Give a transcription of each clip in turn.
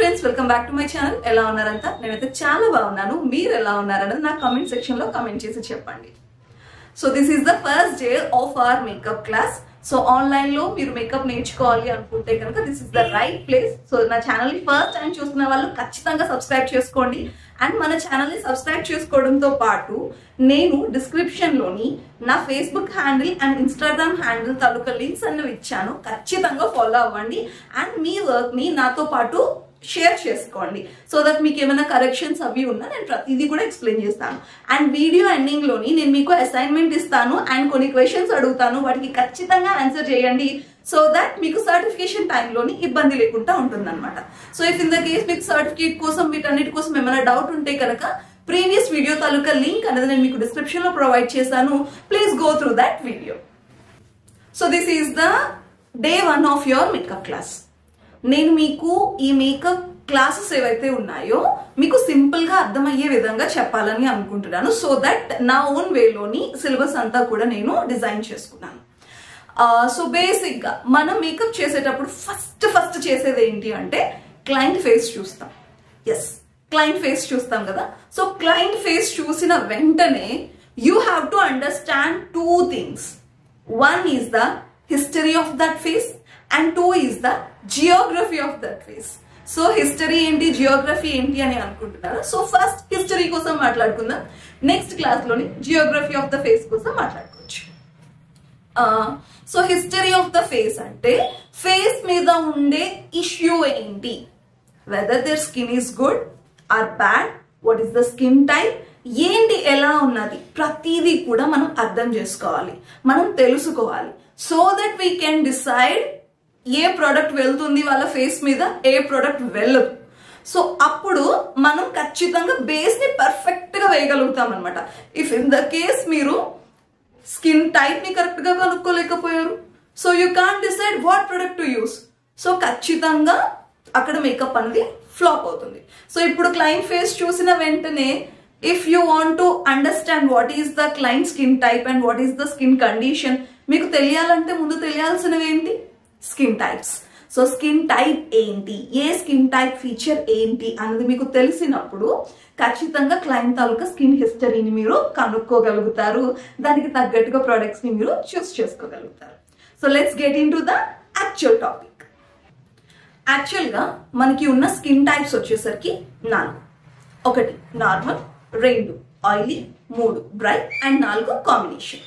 Friends, welcome back to my channel. ఎలా ఉన్నారంతా? నేనైతే చాలా బాగున్నాను. మీరు ఎలా ఉన్నారన్నది నా కామెంట్ సెక్షన్ లో కామెంట్ చేసి చెప్పండి. So this is the first day of our makeup class. So online లో మీరు మేకప్ నేర్చుకోవాలి అనుకుంటే కనుక this is the right place. So నా ఛానల్ ని ఫస్ట్ టైం చూస్తున్న వాళ్ళు ఖచ్చితంగా సబ్స్క్రైబ్ చేసుకోండి. అండ్ మన ఛానల్ ని సబ్స్క్రైబ్ చేసుకోవడంతో పాటు నేను డిస్క్రిప్షన్ లోని నా Facebook handle and Instagram handle taluka links అన్ని ఇచ్చాను. ఖచ్చితంగా ఫాలో అవ్వండి అండ్ మీ వర్క్ ని నాతో పాటు షేర్ చేసుకోండి. సో దట్ మీకు ఏమైనా కరెక్షన్స్ అవి ఉన్నా నేను ప్రతిదీ కూడా ఎక్స్ప్లెయిన్ చేస్తాను. అండ్ వీడియో ఎండింగ్ లోని నేను మీకు అసైన్మెంట్ ఇస్తాను అండ్ కొన్ని క్వశ్చన్స్ అడుగుతాను. వాటికి ఖచ్చితంగా ఆన్సర్ చేయండి. సో దట్ మీకు సర్టిఫికేషన్ టైంలోని ఇబ్బంది లేకుండా ఉంటుంది అనమాట. So if in the case మీకు సర్టిఫికేట్ కోసం వీటన్నిటి కోసం ఏమైనా డౌట్ ఉంటే కనుక ప్రీవియస్ వీడియో తాలూకా లింక్ అనేది నేను మీకు డిస్క్రిప్షన్ లో ప్రొవైడ్ చేశాను. Please go through that video. So this is the day 1 of your makeup class. నేను మీకు ఈ మేకప్ క్లాసెస్ ఏవైతే ఉన్నాయో మీకు సింపుల్ గా అర్థమయ్యే విధంగా చెప్పాలని అనుకుంటున్నాను. సో దట్ నా ఓన్ వేలోని సిలబస్ అంతా కూడా నేను డిజైన్ చేసుకున్నాను. సో బేసిక్ గా మనం మేకప్ చేసేటప్పుడు ఫస్ట్ చేసేది ఏంటి అంటే క్లయింట్ ఫేస్ చూస్తాం. ఎస్, క్లయింట్ ఫేస్ చూస్తాం కదా. సో క్లయింట్ ఫేస్ చూసిన వెంటనే you have to understand 2 things. 1 is the history of that face and 2 is the geography of that face. So history ఏంటి, జియోగ్రఫీ ఏంటి అని అనుకుంటున్నారు. సో ఫస్ట్ హిస్టరీ కోసం మాట్లాడుకుందాం. నెక్స్ట్ క్లాస్ లోని జియోగ్రఫీ ఆఫ్ ద ఫేస్ కోసం మాట్లాడుకోవచ్చు. So history of the face అంటే ఫేస్ మీద ఉండే ఇష్యూ ఏంటి, whether their skin is good or bad, what is the skin type, ఏంటి ఎలా ఉన్నది, ప్రతిదీ కూడా మనం అర్థం చేసుకోవాలి, మనం తెలుసుకోవాలి. So that we can decide A product వెళ్తుంది వాళ్ళ ఫేస్ మీద, ఏ ప్రోడక్ట్ వెళ్ళదు. సో అప్పుడు మనం ఖచ్చితంగా బేస్ ని పర్ఫెక్ట్ గా వేయగలుగుతాం అనమాట. ఇఫ్ ఇన్ ద కేస్ మీరు స్కిన్ టైప్ ని కరెక్ట్ గా కనుక్కోలేకపోయారు, so you can't decide what product to use. So ఖచ్చితంగా అక్కడ మేకప్ అనేది ఫ్లాప్ అవుతుంది. సో ఇప్పుడు క్లయింట్ ఫేస్ చూసిన వెంటనే if you want to understand what is the client skin type and what is the skin condition, మీకు తెలియాలంటే ముందు తెలియాల్సినవి ఏంటి, skin types. So skin type ఏంటి, ఏ స్కిన్ టైప్ ఫీచర్ ఏంటి అనేది మీకు తెలిసినప్పుడు ఖచ్చితంగా క్లయింట్ తాలూకా స్కిన్ హిస్టరీని మీరు కనుక్కోగలుగుతారు. దానికి తగ్గట్టుగా ప్రొడక్ట్స్ ని మీరు చూస్ చేసుకోగలుగుతారు. So let's get into the actual topic. Actual గా మనకి ఉన్న స్కిన్ టైప్స్ వచ్చేసరికి 4. 1 normal, 2 oily, 3 dry and 4 combination.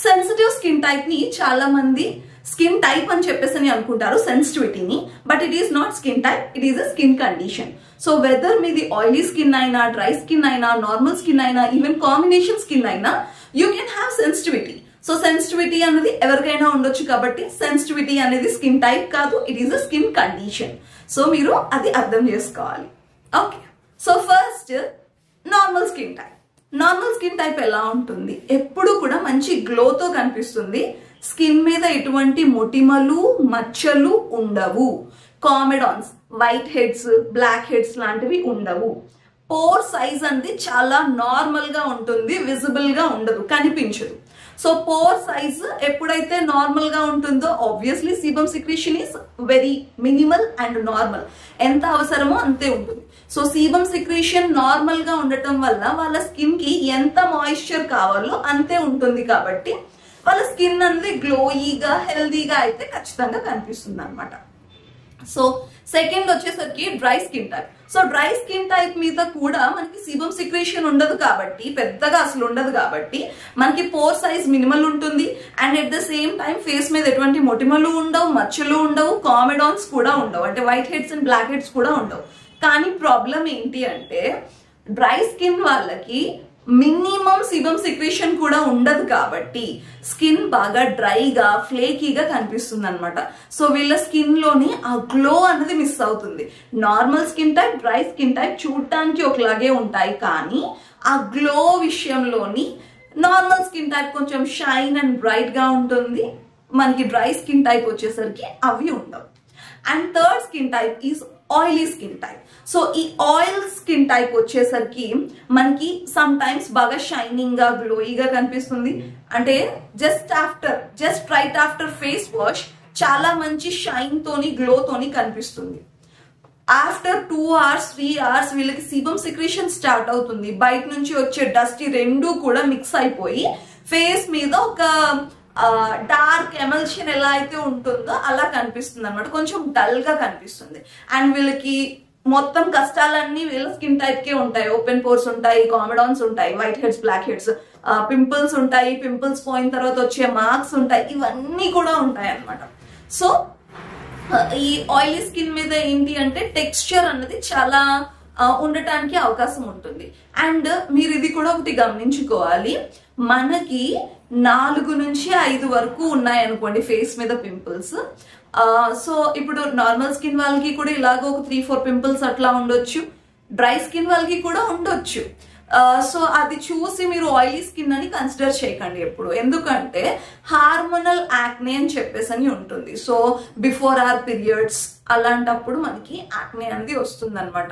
Sensitive skin type ని చాలా మంది స్కిన్ టైప్ అని చెప్పేసి అనుకుంటారు, సెన్సిటివిటీని. But it is not skin type, it is a skin condition. So whether మీది ఆయిలీ స్కిన్ అయినా, డ్రై స్కిన్ అయినా, నార్మల్ స్కిన్ అయినా, ఈవెన్ కాంబినేషన్ స్కిన్ అయినా you can have sensitivity. So sensitivity అనేది ఎవరికైనా ఉండొచ్చు కాబట్టి సెన్సిటివిటీ అనేది స్కిన్ టైప్ కాదు, it is a skin condition. So మీరు అది అర్థం చేసుకోవాలి. Okay, so first normal skin type. Normal skin type ఎలా ఉంటుంది, ఎప్పుడు కూడా మంచి గ్లోతో కనిపిస్తుంది. స్కిన్ మీద ఎటువంటి మొటిమలు, మచ్చలు ఉండవు. కామెడాన్స్, వైట్ హెడ్స్, బ్లాక్ హెడ్స్ లాంటివి ఉండవు. పోర్ సైజ్ అనేది చాలా నార్మల్ గా ఉంటుంది, విజిబుల్ గా ఉండదు, కనిపించదు. సో పోర్ సైజ్ ఎప్పుడైతే నార్మల్ గా ఉంటుందో obviously sebum secretion is very minimal and normal. ఎంత అవసరమో అంతే ఉంటుంది. సో సీబమ్ సెక్రీషన్ నార్మల్ గా ఉండటం వల్ల వాళ్ళ స్కిన్ కి ఎంత మాయిశ్చర్ కావాలో అంతే ఉంటుంది. కాబట్టి వాళ్ళ స్కిన్ అనేది గ్లోయీగా, హెల్దీగా అయితే ఖచ్చితంగా కనిపిస్తుంది అనమాట. సో సెకండ్ వచ్చేసరికి dry skin type. So dry skin type మీద కూడా మనకి సీబమ్ సెక్రీషన్ ఉండదు కాబట్టి, పెద్దగా అసలు ఉండదు కాబట్టి మనకి పోర్ సైజ్ మినిమల్ ఉంటుంది. And at the same time face మీద ఎటువంటి మొటిమలు ఉండవు, మచ్చలు ఉండవు, కామెడాన్స్ కూడా ఉండవు, అంటే white heads and black heads కూడా ఉండవు. కానీ ప్రాబ్లం ఏంటి అంటే డ్రై స్కిన్ వాళ్ళకి మినిమం సీబమ్ సెక్రీషన్ కూడా ఉండదు కాబట్టి స్కిన్ బాగా డ్రైగా, ఫ్లేకీగా కనిపిస్తుంది అనమాట. సో వీళ్ళ స్కిన్ లోని ఆ గ్లో అనేది మిస్ అవుతుంది. Normal skin type, dry skin type చూడటానికి ఒకలాగే ఉంటాయి, కానీ ఆ గ్లో విషయంలోని నార్మల్ స్కిన్ టైప్ కొంచెం షైన్ అండ్ బ్రైట్ గా ఉంటుంది. మనకి డ్రై స్కిన్ టైప్ వచ్చేసరికి అవి ఉండవు. And third skin type is oily skin type. So ఈ ఆయిల్ స్కిన్ టైప్ వచ్చేసరికి మనకి సమ్ టైమ్స్ బాగా షైనింగ్ గా, గ్లోయిగా కనిపిస్తుంది. అంటే just right after face wash చాలా మంచి షైన్ తోని, గ్లో తోని కనిపిస్తుంది. ఆఫ్టర్ 2 hours 3 hours వీళ్ళకి సీబమ్ సెక్రీషన్ స్టార్ట్ అవుతుంది. బయట నుంచి వచ్చే డస్ట్ రెండు కూడా మిక్స్ అయిపోయి ఫేస్ మీద ఒక డార్క్ ఎమల్షన్ ఎలా అయితే ఉంటుందో అలా కనిపిస్తుంది అనమాట. కొంచెం డల్ గా కనిపిస్తుంది. అండ్ వీళ్ళకి మొత్తం కష్టాలన్నీ వీళ్ళ స్కిన్ టైప్ కే ఉంటాయి. ఓపెన్ పోర్స్ ఉంటాయి, కామెడాన్స్ ఉంటాయి, white heads, black heads, pimples ఉంటాయి, పింపుల్స్ పోయిన తర్వాత వచ్చే మార్క్స్ ఉంటాయి, ఇవన్నీ కూడా ఉంటాయి అన్నమాట. సో ఈ ఆయిలీ స్కిన్ మీద ఏంటి అంటే టెక్స్చర్ అన్నది చాలా ఉండటానికి అవకాశం ఉంటుంది. అండ్ మీరు ఇది కూడా ఒకటి గమనించుకోవాలి, మనకి 4 నుంచి 5 వరకు ఉన్నాయి అనుకోండి ఫేస్ మీద పింపుల్స్. సో ఇప్పుడు నార్మల్ స్కిన్ వాళ్ళకి కూడా ఇలాగ ఒక 3-4 పింపుల్స్ అట్లా ఉండొచ్చు, డ్రై స్కిన్ వాళ్ళకి కూడా ఉండొచ్చు. సో అది చూసి మీరు ఆయిలీ స్కిన్ అని కన్సిడర్ చేయకండి ఎప్పుడు, ఎందుకంటే హార్మోనల్ యాక్నే అని చెప్పేసి అని ఉంటుంది. సో బిఫోర్ ఆర్ పీరియడ్స్ అలాంటప్పుడు మనకి యాక్నే అనేది వస్తుంది అనమాట.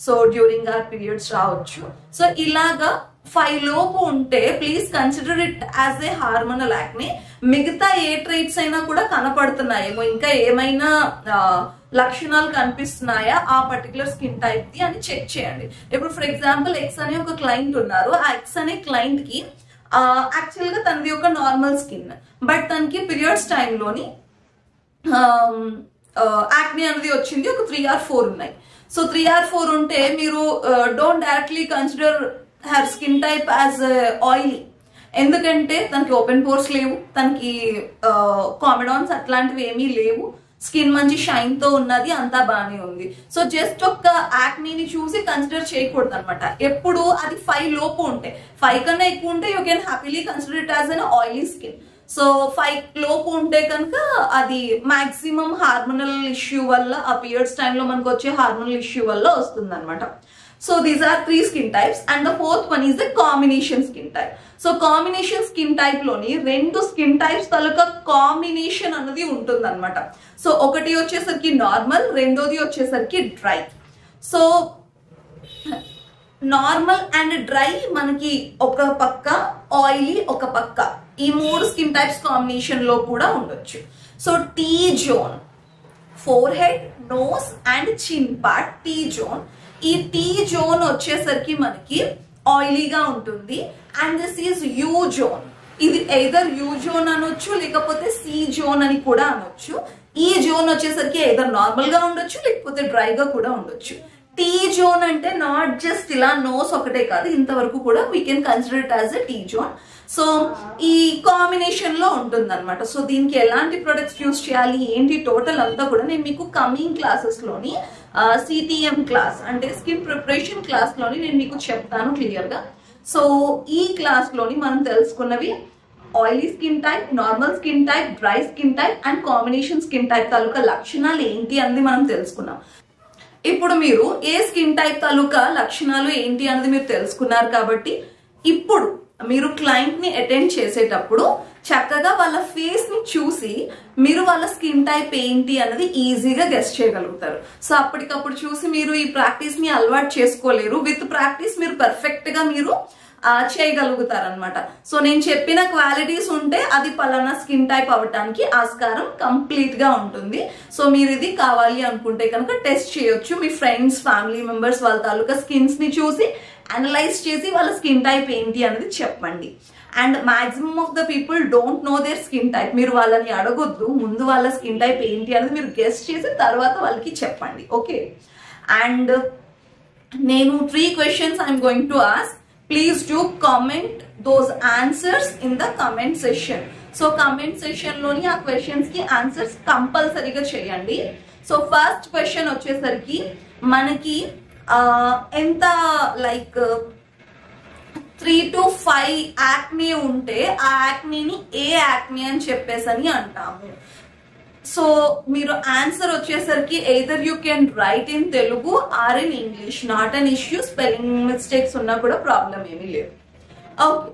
సో డ్యూరింగ్ ఆర్ పీరియడ్స్ రావచ్చు. సో ఇలాగా 5 లోపు ఉంటే please consider it as a hormonal acne. మిగతా ఏ ట్రైట్స్ అయినా కూడా కనపడుతున్నాయేమో, ఇంకా ఏమైనా లక్షణాలు కనిపిస్తున్నాయా ఆ పర్టికులర్ స్కిన్ టైప్ ది అని చెక్ చేయండి. ఇప్పుడు ఫర్ ఎగ్జాంపుల్ ఎక్స్ అనే ఒక క్లయింట్ ఉన్నారు. ఆ ఎక్స్ అనే క్లయింట్ కి యాక్చువల్ గా తనది ఒక నార్మల్ స్కిన్, బట్ తనకి పీరియడ్స్ టైంలోని యాక్నే అనేది వచ్చింది. ఒక 3 or 4 ఉన్నాయి. సో 3 or 4 ఉంటే మీరు don't directly consider her skin type as oily, ఎందుకంటే తనకి ఓపెన్ పోర్స్ లేవు, తనకి కామెడాన్స్ అట్లాంటివి ఏమీ లేవు, స్కిన్ మంచి షైన్ తో ఉన్నది, అంతా బాగానే ఉంది. సో జస్ట్ ఒక యాక్నీని చూసి కన్సిడర్ చేయకూడదు అనమాట. ఎప్పుడు అది 5 లోపు ఉంటే, 5 కన్నా ఎక్కువ ఉంటే you can happily consider it as an oily skin. So 5 లోపు ఉంటే కనుక అది మాక్సిమం హార్మోనల్ ఇష్యూ వల్ల, ఆ పీరియడ్స్ టైంలో మనకు వచ్చే హార్మోనల్ ఇష్యూ వల్ల వస్తుంది అనమాట. So these are 3 skin types and the 4th one is the combination skin type. So combination skin type loni 2 skin types taluka combination anadi untund anamata. So okati vachesariki normal, rendodi vachesariki dry. So normal and dry manaki oka pakka, oily oka pakka, ee 3 skin types combination lo kuda undochu. So T-zone, forehead, nose and chin part, T-zone. ఈ tea zone వచ్చేసరికి మనకి ఆయిలీగా ఉంటుంది. And this is you zone. ఇది either you zone అనొచ్చు, లేకపోతే C zone అని కూడా అనొచ్చు. ఈ జోన్ వచ్చేసరికి ఎయిదర్ నార్మల్ గా ఉండొచ్చు, లేకపోతే డ్రైగా కూడా ఉండొచ్చు. టీ జోన్ అంటే నాట్ జస్ట్ ఇలా నోస్ ఒకటే కాదు, ఇంతవరకు కూడా we can consider it as a tea zone. So ఈ కాంబినేషన్ లో ఉంటుంది అనమాట. సో దీనికి ఎలాంటి ప్రొడక్ట్స్ యూజ్ చేయాలి ఏంటి టోటల్ అంతా కూడా నేను మీకు కమింగ్ క్లాసెస్ లోని సిటిఎం క్లాస్ అంటే స్కిన్ ప్రిపరేషన్ క్లాస్ లోని నేను మీకు చెప్తాను క్లియర్ గా. సో ఈ క్లాస్ లోని మనం తెలుసుకున్నవి oily skin type, normal skin type, dry skin type and combination skin type తాలూకా లక్షణాలు ఏంటి అన్నది మనం తెలుసుకున్నాం. ఇప్పుడు మీరు ఏ స్కిన్ టైప్ తాలూకా లక్షణాలు ఏంటి అన్నది మీరు తెలుసుకున్నారు కాబట్టి ఇప్పుడు మీరు క్లయింట్ ని అటెండ్ చేసేటప్పుడు చక్కగా వాళ్ళ ఫేస్ ని చూసి మీరు వాళ్ళ స్కిన్ టైప్ ఏంటి అన్నది ఈజీగా గెస్ చేయగలుగుతారు. సో అప్పటికప్పుడు చూసి మీరు ఈ ప్రాక్టీస్ ని అలవాటు చేసుకోలేరు. విత్ ప్రాక్టీస్ మీరు పర్ఫెక్ట్ గా మీరు చేయగలుగుతారు అనమాట. సో నేను చెప్పిన క్వాలిటీస్ ఉంటే అది పలానా స్కిన్ టైప్ అవ్వటానికి ఆస్కారం కంప్లీట్ గా ఉంటుంది. సో మీరు ఇది కావాలి అనుకుంటే కనుక టెస్ట్ చేయొచ్చు. మీ ఫ్రెండ్స్, ఫ్యామిలీ మెంబర్స్ వాళ్ళ తాలూకా స్కిన్స్ ని చూసి అనలైజ్ చేసి వాళ్ళ స్కిన్ టైప్ ఏంటి అనేది చెప్పండి. And maximum of the people don't know their skin type. మీరు వాళ్ళని అడగొద్దు, ముందు వాళ్ళ స్కిన్ టైప్ ఏంటి అనేది మీరు గెస్ చేసి తర్వాత వాళ్ళకి చెప్పండి. ఓకే. అండ్ నేను 3 questions I'm going to ask. Please do comment those answers in the comment section. So comment section loni aa questions ki answers compulsory ga cheyandi. So first question vachesariki manaki enta like 3 to 5 acne unte aa acne ni ఏ acne అని చెప్పేసని అంటాము. So మీరు answer వచ్చేసరికి either you can write in Telugu or in English, not an issue. Spelling mistakes ఉన్నా కూడా problem ఏమీ లేదు. Okay.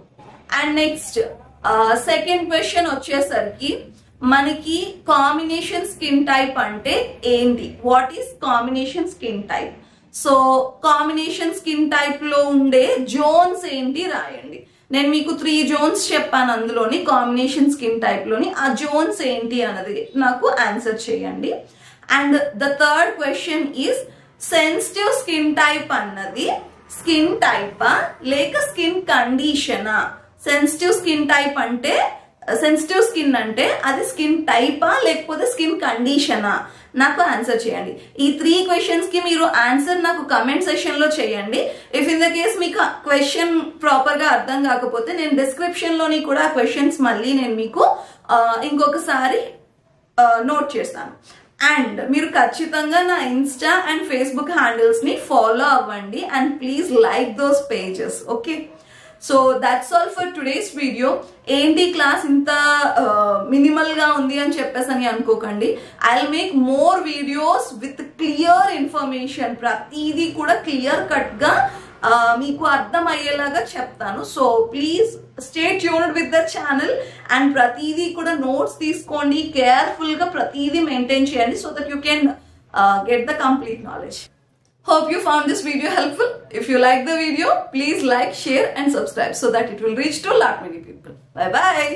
And next second question వచ్చేసరికి మనకి కాంబినేషన్ స్కిన్ టైప్ అంటే ఏంటి, what is combination skin type. So combination skin type లో ఉండే జోన్స్ ఏంటి రాయండి. నేను మీకు 3 జోన్స్ చెప్పాను అందులోని కాంబినేషన్ స్కిన్ టైప్ లోని, ఆ జోన్స్ ఏంటి అన్నది నాకు ఆన్సర్ చేయండి. And the third question is sensitive skin type అన్నది స్కిన్ టైపా లేక స్కిన్ కండిషనా? సెన్సిటివ్ స్కిన్ టైప్ అంటే సెన్సిటివ్ స్కిన్ అంటే అది స్కిన్ టైపా లేకపోతే స్కిన్ కండిషనా? నాకు ఆన్సర్ చేయండి. ఈ 3 క్వశ్చన్స్ కి మీరు ఆన్సర్ నాకు కమెంట్ సెక్షన్ లో చేయండి. ఇఫ్ ఇన్ ద కేస్ మీకు క్వశ్చన్ ప్రాపర్ గా అర్థం కాకపోతే నేను డిస్క్రిప్షన్ లోని కూడా ఆ క్వశ్చన్స్ మళ్ళీ నేను మీకు ఇంకొకసారి నోట్ చేస్తాను. అండ్ మీరు ఖచ్చితంగా నా ఇన్స్టా అండ్ ఫేస్బుక్ హ్యాండిల్స్ ని ఫాలో అవ్వండి and please like those pages. Okay, so that's all for today's video. ఏంటి క్లాస్ ఇంత మినిమల్ గా ఉంది అని చెప్పేసి అని అనుకోకండి. I will make more videos with clear information. ప్రతిదీ కూడా క్లియర్ కట్ గా మీకు అర్థం అయ్యేలాగా చెప్తాను. So please stay tuned with the channel and ప్రతిదీ కూడా నోట్స్ తీసుకోండి, కేర్ఫుల్ గా ప్రతిదీ మెయింటైన్ చేయండి so that you can get the complete knowledge. Hope you found this video helpful. If you like the video, please like, share and subscribe so that it will reach to a lot many people. Bye bye.